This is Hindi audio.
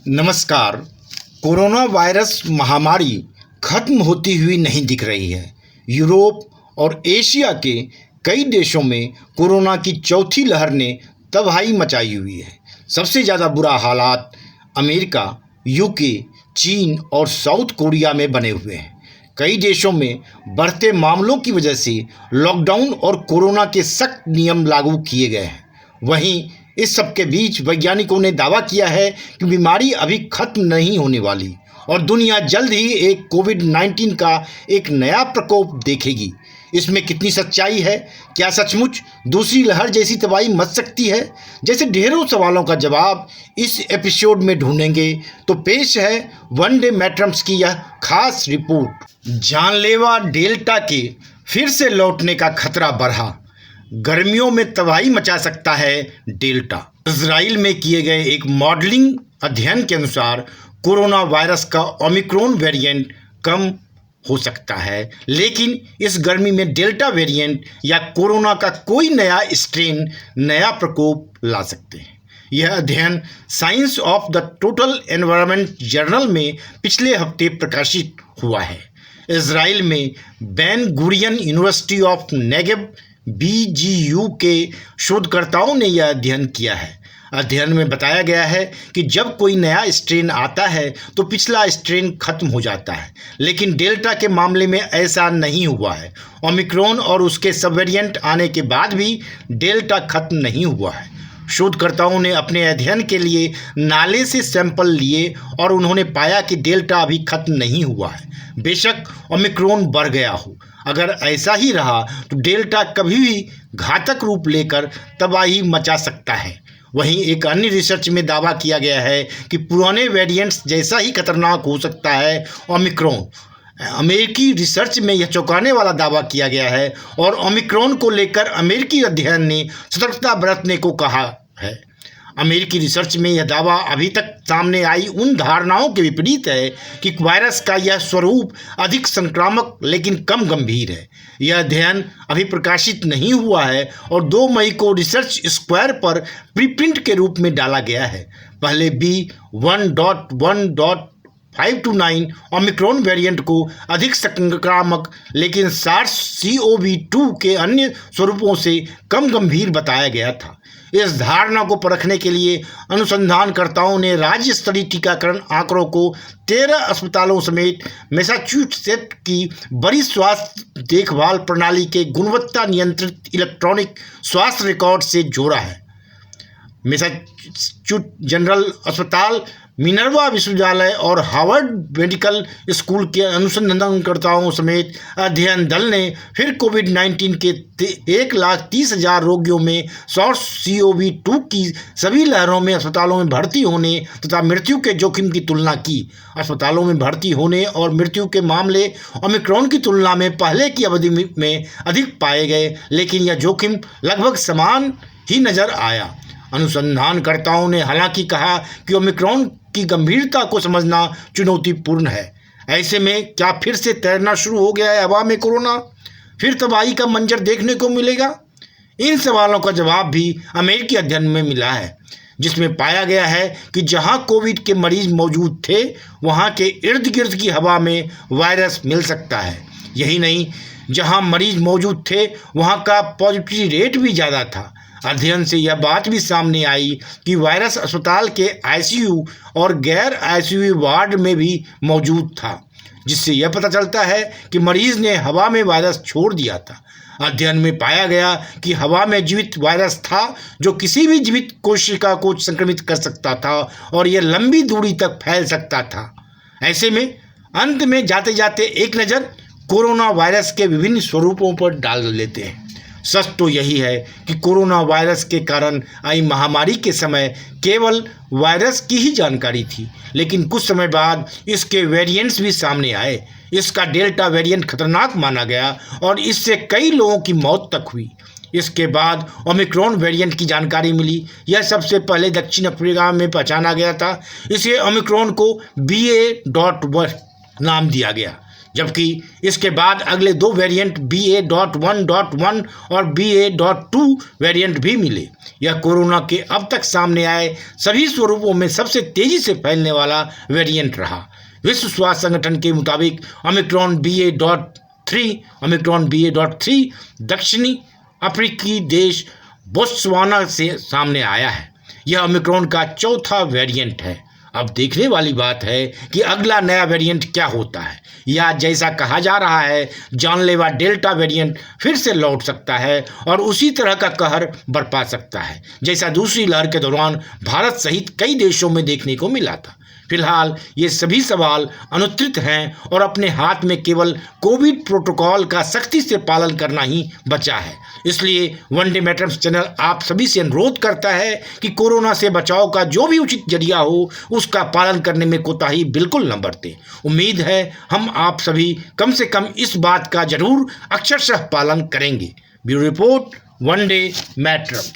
नमस्कार। कोरोना वायरस महामारी खत्म होती हुई नहीं दिख रही है। यूरोप और एशिया के कई देशों में कोरोना की चौथी लहर ने तबाही मचाई हुई है। सबसे ज़्यादा बुरा हालात अमेरिका, यूके, चीन और साउथ कोरिया में बने हुए हैं। कई देशों में बढ़ते मामलों की वजह से लॉकडाउन और कोरोना के सख्त नियम लागू किए गए हैं। वहीं इस सब के बीच वैज्ञानिकों ने दावा किया है कि बीमारी अभी खत्म नहीं होने वाली और दुनिया जल्द ही एक कोविड-19 का एक नया प्रकोप देखेगी। इसमें कितनी सच्चाई है? क्या सचमुच दूसरी लहर जैसी तबाही मच सकती है? जैसे ढेरों सवालों का जवाब इस एपिसोड में ढूंढेंगे। तो पेश है वन डे मैट्रम्स की यह खास रिपोर्ट। जानलेवा डेल्टा के फिर से लौटने का खतरा बढ़ा। गर्मियों में तबाही मचा सकता है डेल्टा। इजराइल में किए गए एक मॉडलिंग अध्ययन के अनुसार कोरोना वायरस का ओमिक्रॉन वेरिएंट कम हो सकता है, लेकिन इस गर्मी में डेल्टा वेरिएंट या कोरोना का कोई नया स्ट्रेन नया प्रकोप ला सकते हैं। यह अध्ययन science of the total environment journal में पिछले हफ्ते प्रकाशित हुआ है। इजराइल में Ben Gurion university of Negev BGU के शोधकर्ताओं ने यह अध्ययन किया है। अध्ययन में बताया गया है कि जब कोई नया स्ट्रेन आता है तो पिछला स्ट्रेन खत्म हो जाता है, लेकिन डेल्टा के मामले में ऐसा नहीं हुआ है। ओमिक्रॉन और उसके सब वेरिएंट आने के बाद भी डेल्टा खत्म नहीं हुआ है। शोधकर्ताओं ने अपने अध्ययन के लिए नाले से सैंपल लिए और उन्होंने पाया कि डेल्टा अभी खत्म नहीं हुआ है, बेशक ओमिक्रॉन बढ़ गया हो। अगर ऐसा ही रहा तो डेल्टा कभी भी घातक रूप लेकर तबाही मचा सकता है। वहीं एक अन्य रिसर्च में दावा किया गया है कि पुराने वेरिएंट्स जैसा ही खतरनाक हो सकता है ओमिक्रॉन। अमेरिकी रिसर्च में यह चौंकाने वाला दावा किया गया है और ओमिक्रॉन को लेकर अमेरिकी अध्ययन ने सतर्कता बरतने को कहा है। अमेरिकी रिसर्च में यह दावा अभी तक सामने आई उन धारणाओं के विपरीत है कि वायरस का यह स्वरूप अधिक संक्रामक लेकिन कम गंभीर है। यह अध्ययन अभी प्रकाशित नहीं हुआ है और 2 मई को रिसर्च स्क्वायर पर प्रीप्रिंट के रूप में डाला गया है। पहले B1.1.529 ओमिक्रॉन वेरिएंट को अधिक संक्रामक लेकिन SARS-CoV-2 के अन्य स्वरूपों से कम गंभीर बताया गया था। इस धारणा को परखने के लिए अनुसंधानकर्ताओं ने राज्य स्तरीय टीकाकरण आंकड़ों को 13 अस्पतालों समेत मैसाचुसेट्स की बड़ी स्वास्थ्य देखभाल प्रणाली के गुणवत्ता नियंत्रित इलेक्ट्रॉनिक स्वास्थ्य रिकॉर्ड से जोड़ा है। मैसाचुसेट्स जनरल अस्पताल, मिनर्वा विश्वविद्यालय और हार्वर्ड मेडिकल स्कूल के अनुसंधानकर्ताओं समेत अध्ययन दल ने फिर कोविड-19 के 1,30,000 रोगियों में SARS-CoV-2 की सभी लहरों में अस्पतालों में भर्ती होने तथा मृत्यु के जोखिम की तुलना की। अस्पतालों में भर्ती होने और मृत्यु के मामले ओमिक्रॉन की तुलना में पहले की अवधि में अधिक पाए गए, लेकिन यह जोखिम लगभग समान ही नजर आया। अनुसंधानकर्ताओं ने हालांकि कहा कि ओमिक्रॉन की गंभीरता को समझना चुनौतीपूर्ण है। ऐसे में क्या फिर से तैरना शुरू हो गया है हवा में कोरोना? फिर तबाही का मंजर देखने को मिलेगा? इन सवालों का जवाब भी अमेरिकी अध्ययन में मिला है, जिसमें पाया गया है कि जहां कोविड के मरीज मौजूद थे वहां के इर्द गिर्द की हवा में वायरस मिल सकता है। यही नहीं, जहां मरीज मौजूद थे वहां का पॉजिटिविटी रेट भी ज़्यादा था। अध्ययन से यह बात भी सामने आई कि वायरस अस्पताल के ICU और गैर ICU वार्ड में भी मौजूद था, जिससे यह पता चलता है कि मरीज ने हवा में वायरस छोड़ दिया था। अध्ययन में पाया गया कि हवा में जीवित वायरस था जो किसी भी जीवित कोशिका को संक्रमित कर सकता था और यह लंबी दूरी तक फैल सकता था। ऐसे में अंत में जाते जाते एक नज़र कोरोना वायरस के विभिन्न स्वरूपों पर डाल लेते हैं। सच तो यही है कि कोरोना वायरस के कारण आई महामारी के समय केवल वायरस की ही जानकारी थी, लेकिन कुछ समय बाद इसके वेरिएंट्स भी सामने आए। इसका डेल्टा वेरिएंट खतरनाक माना गया और इससे कई लोगों की मौत तक हुई। इसके बाद ओमिक्रॉन वेरिएंट की जानकारी मिली। यह सबसे पहले दक्षिण अफ्रीका में पहचाना गया था। इसे ओमिक्रॉन को BA.1 नाम दिया गया। जबकि इसके बाद अगले 2 वेरिएंट BA.1.1 और BA.2 वेरिएंट भी मिले। यह कोरोना के अब तक सामने आए सभी स्वरूपों में सबसे तेजी से फैलने वाला वेरिएंट रहा। विश्व स्वास्थ्य संगठन के मुताबिक ओमिक्रॉन BA.3 दक्षिणी अफ्रीकी देश बोत्सवाना से सामने आया है। यह ओमिक्रॉन का चौथा वेरिएंट है। अब देखने वाली बात है कि अगला नया वेरिएंट क्या होता है, या जैसा कहा जा रहा है जानलेवा डेल्टा वेरिएंट फिर से लौट सकता है और उसी तरह का कहर बरपा सकता है जैसा दूसरी लहर के दौरान भारत सहित कई देशों में देखने को मिला था। फिलहाल ये सभी सवाल अनुत्तरित हैं और अपने हाथ में केवल कोविड प्रोटोकॉल का सख्ती से पालन करना ही बचा है। इसलिए वनडे मैटर्स चैनल आप सभी से अनुरोध करता है कि कोरोना से बचाव का जो भी उचित जरिया हो उसका पालन करने में कोताही बिल्कुल न बरतें। उम्मीद है हम आप सभी कम से कम इस बात का जरूर अक्षरशः पालन करेंगे। Bureau report, one day matters.